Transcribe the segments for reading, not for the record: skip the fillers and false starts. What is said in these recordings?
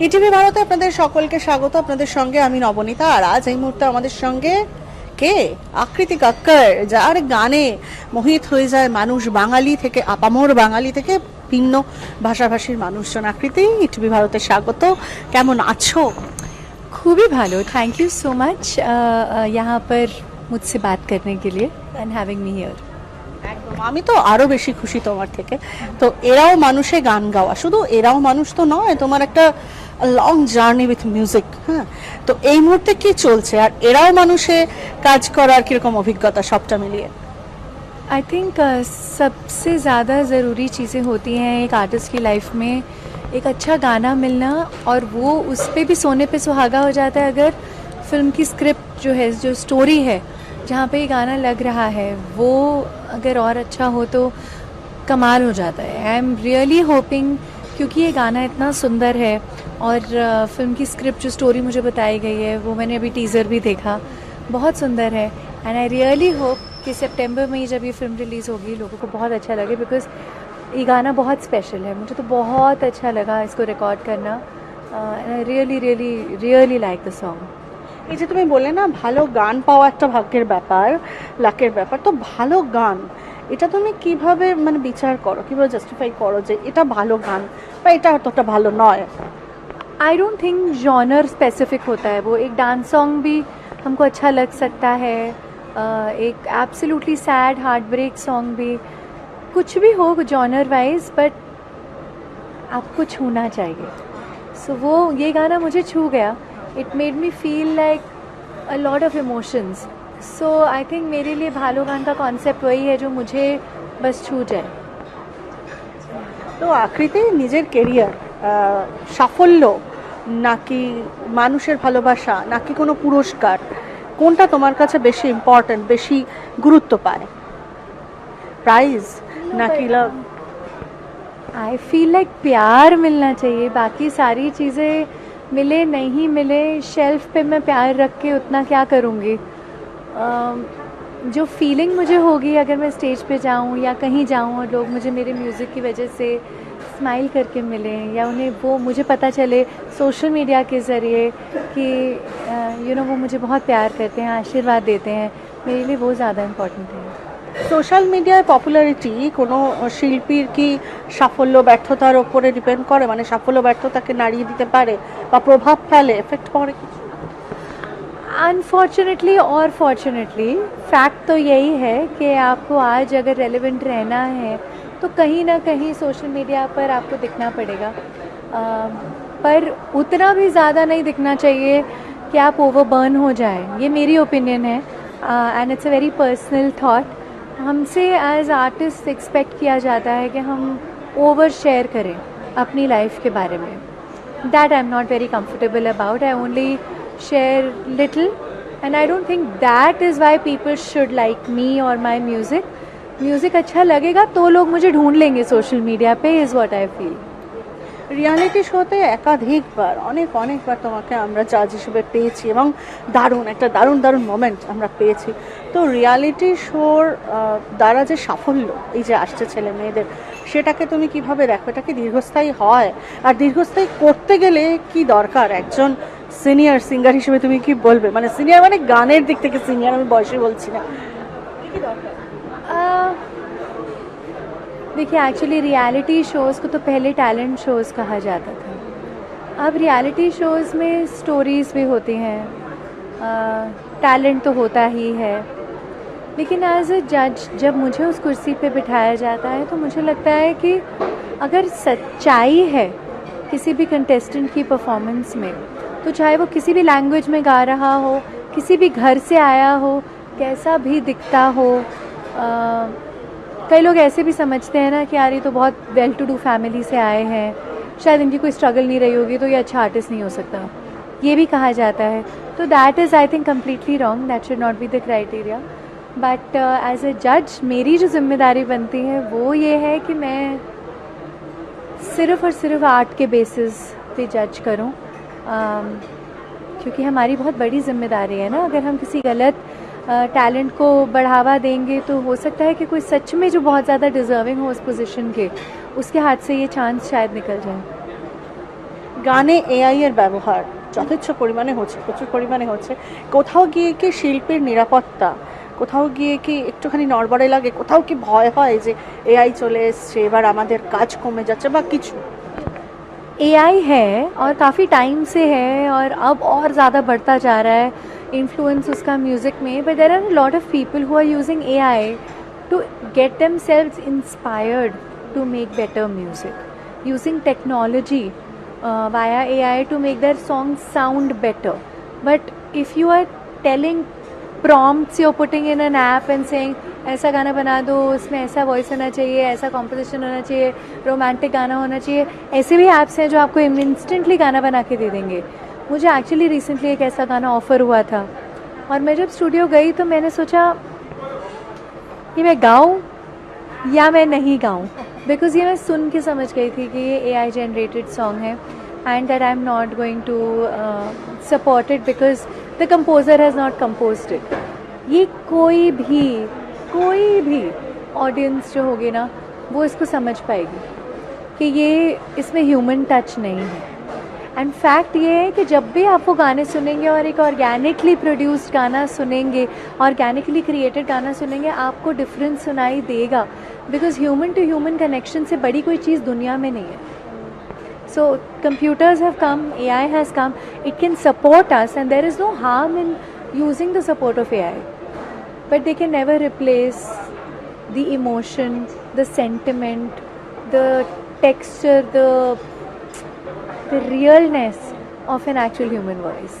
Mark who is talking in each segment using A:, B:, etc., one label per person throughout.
A: ETV ভারতে আপনাদের সকলকে স্বাগত। আপনাদের সঙ্গে আমি নবনীতা। আর আজ এই মুহূর্তে আমাদের সঙ্গে কে? আকৃতি কাক্কর, যার গানে মোহিত হয়ে যায় মানুষ, বাঙালি থেকে আপামর বাঙালি থেকে ভিন্ন ভাষাভাষীর মানুষজন। আকৃতি, ইটিভি ভারতে স্বাগত। কেমন আছো?
B: खूबी भालो, थैंक यू सो मच यहाँ पर मुझसे बात करने के लिए एंड हैविंग मी हियर।
A: একদম, আমি তো আরো বেশি খুশি তোমার থেকে। তো এরাও মানুষে গান গাওয়া, শুধু এরাও মানুষ তো নয়, তোমার একটা লং জার্নি উইথ মিউজিক। হ্যাঁ, তো এই মুহূর্তে কি চলছে আর এরাও মানুষে কাজ করার কিরকম অভিজ্ঞতা সবটা মিলিয়ে?
B: आई थिंक सबसे ज़्यादा ज़रूरी चीज़ें होती हैं एक आर्टिस्ट की लाइफ में, एक अच्छा गाना मिलना, और वो उस पर भी सोने पे सुहागा हो जाता है अगर फिल्म की स्क्रिप्ट जो है, जो स्टोरी है, जहाँ पे ये गाना लग रहा है, वो अगर और अच्छा हो तो कमाल हो जाता है। आई एम रियली होपिंग, क्योंकि ये गाना इतना सुंदर है और फिल्म की स्क्रिप्ट जो स्टोरी मुझे बताई गई है, वो मैंने अभी टीज़र भी देखा, बहुत सुंदर है। एंड आई रियली होप कि सितंबर में जब ये फिल्म रिलीज़ होगी लोगों को बहुत अच्छा लगे, बिकॉज ये गाना बहुत स्पेशल है। मुझे तो बहुत अच्छा लगा इसको रिकॉर्ड करना। I really really really like the song.
A: এই যে তুমি বললে না, ভালো গান পাওয়া একটা ভাগ্যের ব্যাপার, লাকের ব্যাপার। তো ভালো গান, এটা তুমি কিভাবে মানে বিচার করো, কিভাবে জাস্টিফাই করো যে এটা ভালো গান বা এটা অতটা ভালো নয়?
B: I don't think genre specific होता है, वो एक डांस सॉन्ग भी हमको अच्छा लग सकता है, एक absolutely sad heartbreak song भी, कुछ भी हो जॉनर वाइज, बट आपको छूना चाहिए। सो वो ये गाना मुझे छू गया। It made me feel like a lot of emotions. So I think मेरे लिए भालो गान का कॉन्सेप्ट वही है जो मुझे बस छू जाए।
A: তো আকৃতি, নিজের কেরিয়ার, সাফল্য নাকি মানুষের ভালোবাসা নাকি কোনো পুরস্কার, কোনটা তোমার কাছে বেশি ইম্পর্ট্যান্ট, বেশি গুরুত্ব পায়? প্রাইজ নাকি লাভ?
B: आई फील लाइक प्यार मिलना चाहिए, बाकी सारी चीज़ें मिले नहीं मिले, शेल्फ पे मैं प्यार रख के उतना क्या करूँगी। जो फीलिंग मुझे होगी अगर मैं स्टेज पे जाऊँ या कहीं जाऊँ और लोग मुझे मेरे म्यूज़िक की वजह से स्माइल करके मिलें, या उन्हें वो मुझे पता चले सोशल मीडिया के ज़रिए कि यू नो वो मुझे बहुत प्यार करते हैं, आशीर्वाद देते हैं, मेरे लिए वो ज़्यादा इम्पोर्टेंट है।
A: সোশ্যাল মিডিয়ায় পপুলারিটি কোনো শিল্পীর কি সাফল্য ব্যর্থতার ওপরে ডিপেন্ড করে? মানে সাফল্য ব্যর্থতাকে নাড়িয়ে দিতে পারে বা প্রভাব ফেলে, এফেক্ট করে কিছু?
B: अनफॉर्चुनेटली और फॉर्चुनेटली फैक्ट तो यही है कि आपको आज अगर रेलेवेंट रहना है तो कहीं ना कहीं सोशल मीडिया पर आपको दिखना पड़ेगा, पर उतना भी ज़्यादा नहीं दिखना चाहिए कि आप ओवरबर्न हो जाए। ये मेरी ओपिनियन है and it's a very personal thought. हमसे एज आर्टिस्ट एक्सपेक्ट किया जाता है कि हम ओवर शेयर करें अपनी लाइफ के बारे में। That I am not very comfortable about. I only share little and I don't think that is why people should like me or my music अच्छा लगेगा तो लोग मुझे ढूंढ लेंगे सोशल मीडिया पे, is what I feel।
A: Reality শোতে একাধিকবার অনেকবার তোমাকে আমরা জাজ হিসেবে পেয়েছি এবং দারুণ মোমেন্ট আমরা পেয়েছি। তো রিয়ালিটি শোর দ্বারা যে সাফল্য এই যে আসছে ছেলে মেয়েদের, সেটাকে তুমি কিভাবে দেখো? এটা কি দীর্ঘস্থায়ী হয়? আর দীর্ঘস্থায়ী করতে গেলে কি দরকার? একজন সিনিয়র সিঙ্গার হিসেবে তুমি কি বলবে? মানে সিনিয়র মানে গানের দিক থেকে সিনিয়র, আমি বয়সে বলছি না। কি দরকার?
B: देखिए, एक्चुअली रियलिटी शोज़ को तो पहले टैलेंट शोज़ कहा जाता था। अब रियलिटी शोज़ में स्टोरीज़ भी होती हैं, टैलेंट तो होता ही है, लेकिन एज अ जज जब मुझे उस कुर्सी पे बिठाया जाता है तो मुझे लगता है कि अगर सच्चाई है किसी भी कंटेस्टेंट की परफॉर्मेंस में, तो चाहे वो किसी भी लैंग्वेज में गा रहा हो, किसी भी घर से आया हो, कैसा भी दिखता हो, कई लोग ऐसे भी समझते हैं ना कि यार ये तो बहुत वेल टू डू फैमिली से आए हैं, शायद इनकी कोई स्ट्रगल नहीं रही होगी तो ये अच्छा आर्टिस्ट नहीं हो सकता, ये भी कहा जाता है। तो that is I think completely wrong, that should not be the criteria. But as a जज मेरी जो जिम्मेदारी बनती है वो ये है कि मैं सिर्फ़ और सिर्फ आर्ट के बेसिस पे जज करूं, क्योंकि हमारी बहुत बड़ी जिम्मेदारी है ना। अगर हम किसी गलत टैलेंट को बढ़ावा देंगे तो हो सकता है कि कोई सच में जो बहुत ज़्यादा डिज़र्विंग हो उस पोजीशन के, उसके हाथ से ये चांस शायद निकल जाए।
A: গানে এআই এর ব্যবহার যথেচ্ছ পরিমাণে হচ্ছে, প্রচুর পরিমাণে হচ্ছে। কোথাও গিয়ে কি শিল্পের নিরাপত্তা, কোথাও গিয়ে কি একটুখানি নড়বড়ে লাগে, কোথাও কি ভয় হয় যে এআই চলে এসছে এবার আমাদের কাজ কমে যাচ্ছে বা কিছু?
B: एआई है और काफ़ी टाइम से है और अब और ज़्यादा बढ़ता जा रहा है इन्फ्लुएंस उसका म्यूज़िक में, but there are lot of people who are using AI to get themselves inspired to make better music using technology via AI to make their songs sound better. But if you are telling prompts, you're putting in an app and saying ऐसा गाना बना दो, उसमें ऐसा voice होना चाहिए, ऐसा composition होना चाहिए, रोमांटिक गाना होना चाहिए, ऐसे भी ऐप्स हैं जो आपको इंस्टेंटली गाना बना के दे देंगे. मुझे एक्चुअली रिसेंटली एक ऐसा गाना ऑफ़र हुआ था और मैं जब स्टूडियो गई तो मैंने सोचा कि मैं गाऊँ या मैं नहीं गाऊँ, बिकॉज ये मैं सुन के समझ गई थी कि ये AI जनरेटेड सॉन्ग है and that I am not going to support it because the composer has not composed it. ये कोई भी ऑडियंस जो होगी ना वो इसको समझ पाएगी कि ये इसमें ह्यूमन टच नहीं है. एंड फैक्ट ये है कि जब भी आप वो गाने सुनेंगे और एक ऑर्गेनिकली प्रोड्यूस्ड गाना सुनेंगे, ऑर्गेनिकली क्रिएटेड गाना सुनेंगे, आपको डिफरेंस सुनाई देगा because human to human connection से बड़ी कोई चीज़ दुनिया में नहीं है. So computers have come, AI has come, it can support us and there is no harm in using the support of AI, but they can never replace the emotion, the sentiment, the texture, the realness of an actual human voice.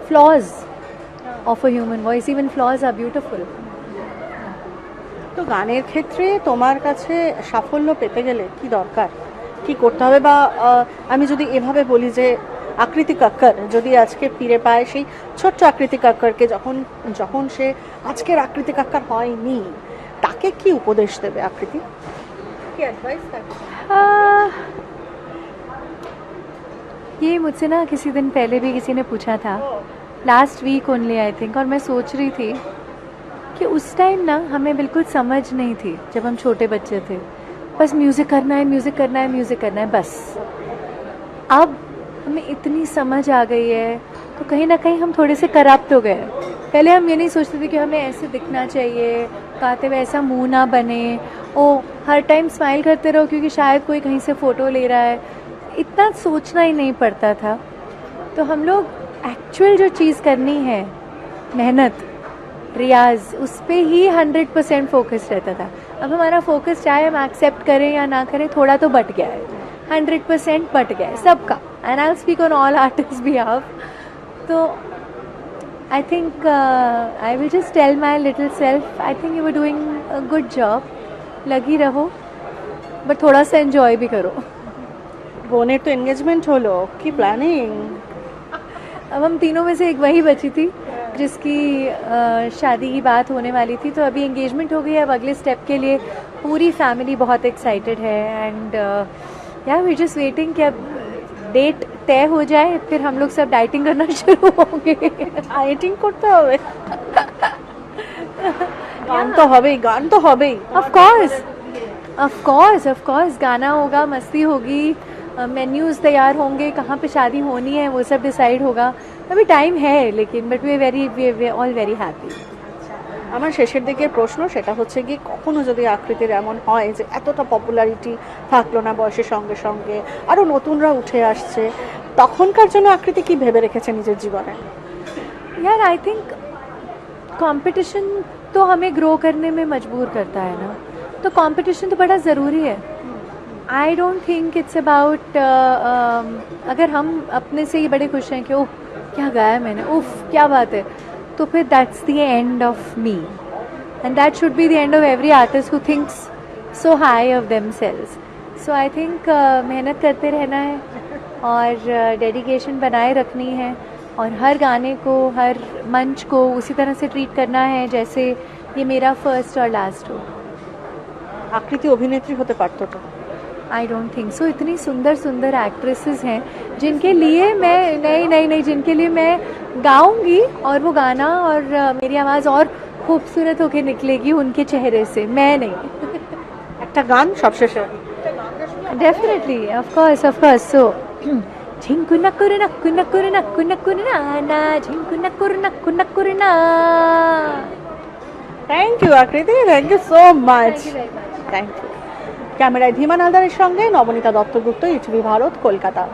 B: Flaws of a human voice, even flaws are beautiful.
A: তো গানের ক্ষেত্রে তোমার কাছে সাফল্য পেতে গেলে কি দরকার, কি করতে হবে? বা আমি যদি এভাবে বলি যে আকৃতি কাক্কর যদি আজকে ফিরে পায় সেই ছোট্ট আকৃতি কাক্করকে, যখন সে আজকের আকৃতি কাক্কর হয়নি, তাকে কি উপদেশ দেবে আকৃতি? কি অ্যাডভাইস থাকে?
B: ये मुझसे ना किसी दिन पहले भी किसी ने पूछा था, last week only I think, और मैं सोच रही थी कि उस टाइम ना हमें बिल्कुल समझ नहीं थी जब हम छोटे बच्चे थे, बस म्यूज़िक करना है, म्यूज़िक करना है, म्यूज़िक करना है बस. अब हमें इतनी समझ आ गई है तो कहीं ना कहीं हम थोड़े से करप्ट हो गए. पहले हम ये नहीं सोचते थे कि हमें ऐसे दिखना चाहिए, गाते हुए ऐसा मुंह ना बने, ओ हर टाइम स्माइल करते रहो क्योंकि शायद कोई कहीं से फ़ोटो ले रहा है. इतना सोचना ही नहीं पड़ता था. तो हम लोग एक्चुअल जो चीज़ करनी है, मेहनत, रियाज, उस पर ही 100% फोकस रहता था. अब हमारा फोकस चाहे हम एक्सेप्ट करें या ना करें थोड़ा तो बट गया है, 100% बट गया है सबका. And I will speak on all artist behalf. तो I think I will just tell my little self, I think you are doing a good job, लगी रहो बट थोड़ा सा एंजॉय भी करो.
A: বোনের তো এনগেজমেন্ট হলো, কি প্ল্যানিং?
B: अब हम तीनों में से एक वही बची थी जिसकी शादी की बात होने वाली थी. तो अभी एंगेजमेंट हो गई है, अब अगले स्टेप के लिए पूरी फैमिली बहुत एक्साइटेड है. एंड या वी जस्ट वेटिंग कि अब डेट तय हो जाए, फिर हम लोग सब डाइटिंग करना शुरू होंगे.
A: ডায়েটিং করতে হবে? গান তো হবেই, গান তো হবেই.
B: ऑफ कोर्स गाना होगा, मस्ती होगी, मेन्यूज़ तैयार होंगे, कहाँ पे शादी होनी है वो सब डिसाइड होगा. अभी टाइम है लेकिन but we all very happy.
A: আমার শেষের দিকের প্রশ্ন সেটা হচ্ছে কি, কখনো যদি আকৃতির এমন হয় যে এতটা পপুলারিটি থাকলো না, বয়সের সঙ্গে সঙ্গে আরও নতুনরা উঠে আসছে, তখনকার জন্য আকৃতি কি ভেবে রেখেছে নিজের জীবনে?
B: यार आई थिंक कंपटीशन तो हमें ग्रो करने में मजबूर करता है ना, तो कंपटीशन तो बड़ा ज़रूरी है. I don't think it's about अगर हम अपने से ही बड़े खुश हैं कि ओह क्या गाया मैंने, उफ क्या बात है, तो फिर that's the end of me and that should be the end of every artist who thinks so high of themselves. So I think मेहनत करते रहना है और डेडिकेशन बनाए रखनी है और हर गाने को, हर मंच को उसी तरह से ट्रीट करना है जैसे ये मेरा फर्स्ट और लास्ट हो.
A: আকৃতি অভিনেত্রী হতে পারতো তো?
B: I don't think so. इतनी सुंदर सुंदर एक्ट्रेसेस हैं जिनके लिए मैं नहीं जिनके लिए मैं गाऊंगी और वो गाना और मेरी आवाज़ और खूबसूरत होके निकलेगी उनके चेहरे से, मैं नहीं.
A: একটা গান সবশেষে।
B: Definitely of course. सो झिंकु नक्कुर नक्कु नक्कुर नक्कु नक्कुर ना ना झिंकु नक्कुर नक्कु नक्कुर ना
A: thank you Akriti, thank you so much, thank you. ক্যামেরায় ধীমান হালদারের সঙ্গে নবনীতা দত্তগুপ্ত, ইটিভি ভারত, কলকাতা।